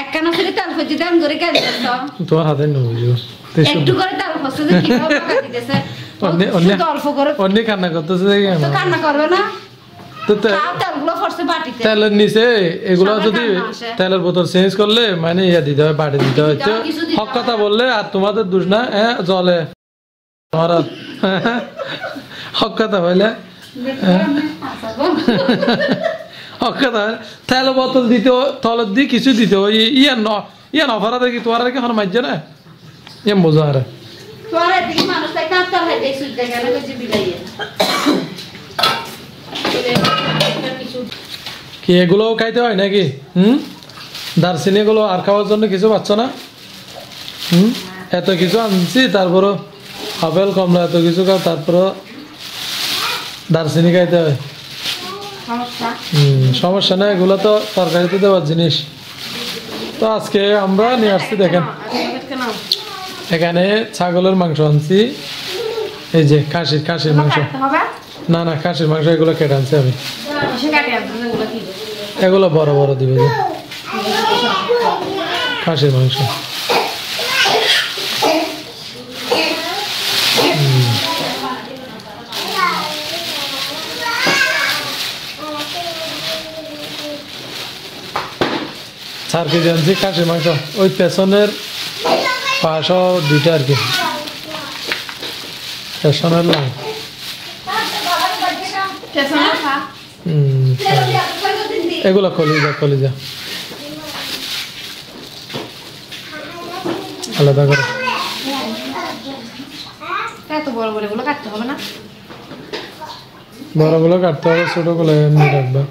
একখানা ফিরে তাল ফজি দাম করে কাজ করছো তোমার হাতে নেই বুঝো একটু করে তাল ফসে যে কি টাকা দিতেছে অল্প করে অন্য কান্না করতেছে তো কান্না করবে না তো তেলগুলো ফসে বাটিতে তেলের নিচে এগুলো যদি তেলের বোতল চেঞ্জ করলে মানে ইয়া দিতে হয় বাটি দিতে হয় তো হক কথা বললে আর তোমাদের দোষ না জলে তোমার হক কথা বললে হক কথা তেল বোতল দিতে তলের দিয়ে কিছু দিতে হয় ইয়ান অফারা দেখি তোমার আর কি এখন মাইছে না ইয়ে মজা আর কি এগুলোও খাইতে হয় নাকি দারচিনি এগুলো আর খাওয়ার জন্য কিছু পাচ্ছ না এত কিছু আনছি তারপরও আপেল কমলা এত কিছু খাও তারপরও দারচিনি খাইতে হয় সমস্যা না এগুলো তো তরকারিতে দেওয়ার জিনিস তো আজকে আমরা নিয়ে আসছি দেখেন এখানে ছাগলের মাংস আনছি এই যে খাসির মাংস না না খাসির মাংস এগুলো কেটে আনছি আমি এগুলো বড় বড় দিবে যে খাসির মাংস 4 কেজি আনছি খাসির মাংস ওই পেছনের পাশও দুইটা আর কি পেছনের না এগুলো কলিজা আলাদা করে বড়গুলো কাটতে হবে না বড়গুলো কাটতে হবে ছোটগুলো এমনি রাখবা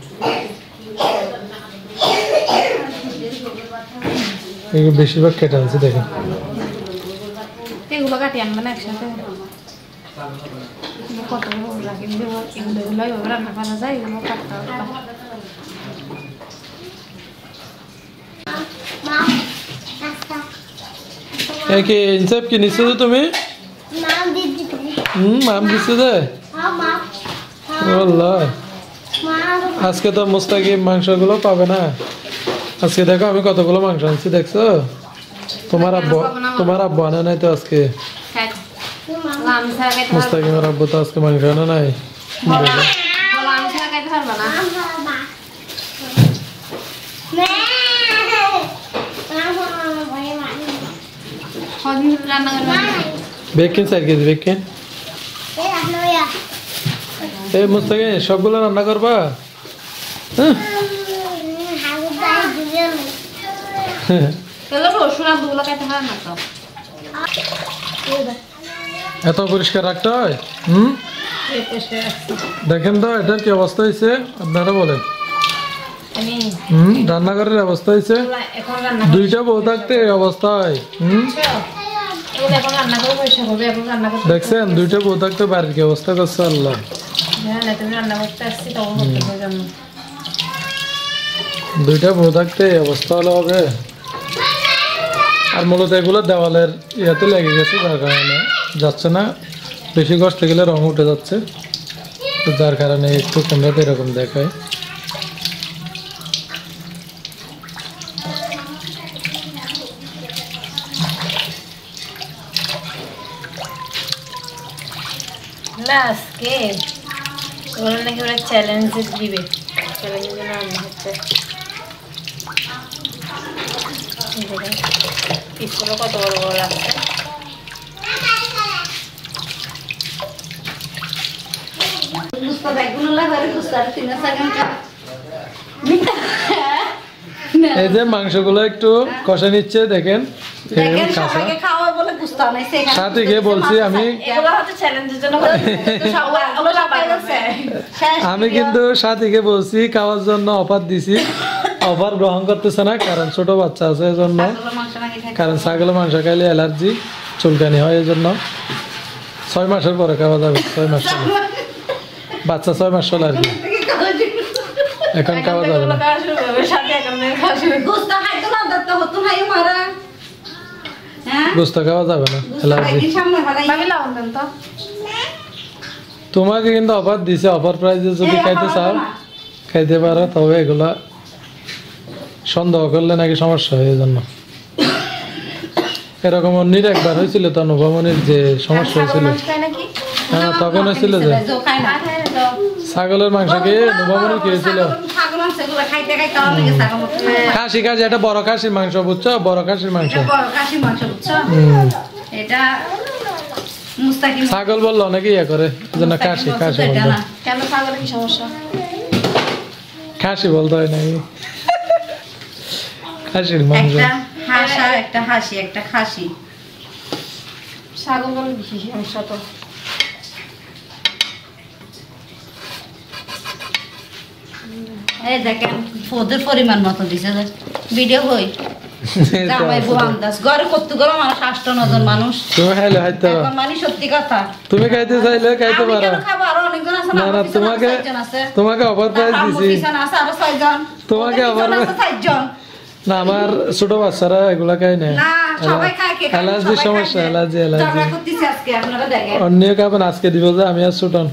এগুলো বেশিরভাগ কেটে আনছি দেখেন এগুলো কাটি আনবে না একসাথে কত রান্না করা যায় এগুলো কাটতে হবে কি ইনসাফ কি নিচ্ছ তুমি মাম দিচ্ছে যে আজকে তো মুস্তাকিম মাংসগুলো পাবে না আজকে দেখো আমি কতগুলো মাংস আনছি দেখছো তোমার আব্বু আনে নাই তো আজকে মুস্তাকিমের আব্বু তো আজকে মাংস আনে নাই বেকিন 4 কেজি বেকিন এই মুস্তাকিম সবগুলো রান্না করবা এত পরিষ্কার রাখতে হয় দেখেন তো এটার কি অবস্থা হয়েছে আপনারা বলেন রান্নাঘরের অবস্থা হয়েছে দুইটা বউ থাকতে এই অবস্থা হয় দেখছেন দুইটা বউ থাকতে বাড়ির কি অবস্থা করছে আল্লাহ দুইটা বউ থাকতে এই অবস্থা হলে হবে আর মূলত এগুলো দেওয়ালের ইয়াতে লেগে গেছে যার কারণে যাচ্ছে না বেশি কষ্ট গেলে রং উঠে যাচ্ছে তো যার কারণে একটু ক্যামেরাতে এরকম দেখায় আজকে ওরা নাকি ওরা চ্যালেঞ্জ দিবে চ্যালেঞ্জের জন্য রান্না হচ্ছে পিসগুলো কত বড় বড় লাগছে এই যে মাংসগুলো একটু কষে নিচ্ছে দেখেন আমি কিন্তু সাথীকে বলছি খাওয়ার জন্য অফার দিছি অফার গ্রহণ করতেছে না কারণ ছোট বাচ্চা আছে এই জন্য কারণ ছাগলের মাংস খাইলে অ্যালার্জি চুলকানি হয় এই জন্য 6 মাসের পরে খাওয়া যাবে 6 মাস বাচ্চা 6 মাস চলে আর কি এখন খাওয়া যাবে না গোস্ত খাওয়া যাবে না অ্যালার্জি তোমাকে কিন্তু অফার দিছে অফার প্রাইসে যদি খাইতে চাও খাইতে পারো তবে এগুলা সন্দেহ করলে নাকি সমস্যা হয় এই জন্য। এরকম অন্যের একবার হয়েছিল তো অনুভবনের যে সমস্যা হয়েছিল, হ্যাঁ তখন হয়েছিল যে ছাগলের মাংস খেয়ে অনুভবনের কি হয়েছিল, খাসি খাসি এটা বড় খাসির মাংস বুঝছো, বড় খাসির মাংস। ছাগল বললো অনেকে ইয়ে করে এই জন্য খাসি খাসি বলতো, কেন ছাগলের কি সমস্যা? খাসি বলতে হয় নাকি খাসির মাংস। একটা হাসি একটা খাসি, ছাগল বলে বেশি সমস্যা তো। এই দেখেন ফোদের পরিমাণ মতো দিছে ভিডিও হই জামাই বউ আন্দাজ ঘরে কত গরম মানুষ 8-9 জন মানুষ, তুমি খাইলে খাইতে পারো, মানে সত্যি কথা তুমি খাইতে চাইলে খাইতে পারো। না না তোমাকে তোমাকে অফার প্রাইস দিছি, তোমাকে অফার না আমার ছোট বাচ্চারা এগুলা খায় না, অ্যালার্জির সমস্যা, অ্যালার্জি অন্য খাবেন আজকে দিব যে আমি আর ছোটন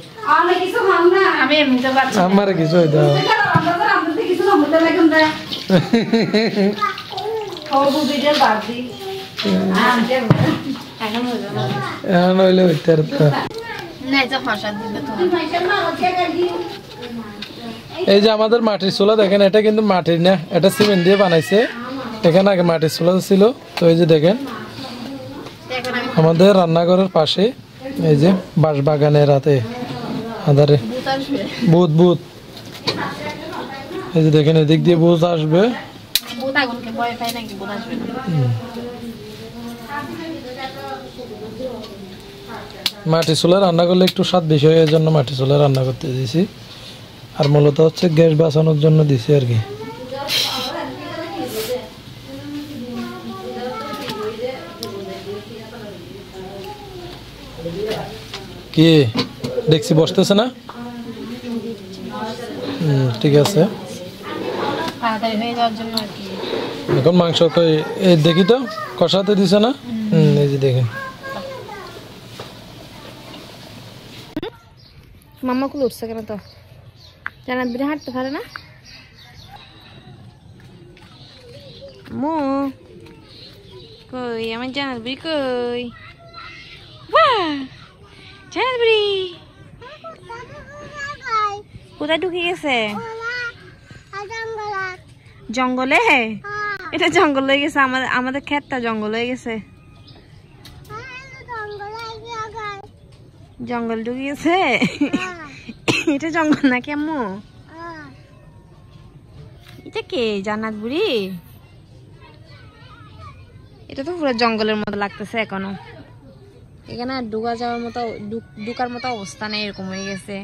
আমি এমনিতে বাচ্চা আমার কিছু হইতে হবে। এখন হইলে হইতে আর তো। এই যে আমাদের মাটির চুলা দেখেন, এটা কিন্তু মাটির না, এটা সিমেন্ট দিয়ে বানাইছে। এখানে আগে মাটির চুলা ছিল, তো এই যে দেখেন আমাদের রান্নাঘরের পাশে এই যে বাঁশ বাগানের রাতে আধারে ভূত ভূত, এই যে দেখেন এদিক দিয়ে ভূত আসবে। মাটি চুলা রান্না করলে একটু স্বাদ বেশি হয়, এই জন্য মাটি চুলা রান্না করতে দিয়েছি। আর মূলত হচ্ছে গ্যাস বাঁচানোর জন্য দিছি আর কি। কি দেখছি বসতেছে না, ঠিক আছে। এখন মাংস দেখি তো কষাতে দিছে না, এই যে দেখেন মাম্মা কুল উঠছে কেন তো, জানাত বিরে হাঁটতে পারে না। মো কই আমার জানাত বিরি কই, জানাত বিরি কোথায় ঢুকে গেছে? জঙ্গলে, এটা জঙ্গল হয়ে গেছে, আমাদের ক্ষেতটা জঙ্গল হয়ে গেছে, জঙ্গল ঢুকে গেছে। এটা জঙ্গল নাকি আম্মু? এটা কে জান্নাত বুড়ি? এটা তো পুরো জঙ্গলের মতো লাগতেছে এখনো, এখানে ঢুকা যাওয়ার মতো ঢুকার মতো অবস্থা নেই, এরকম হয়ে গেছে।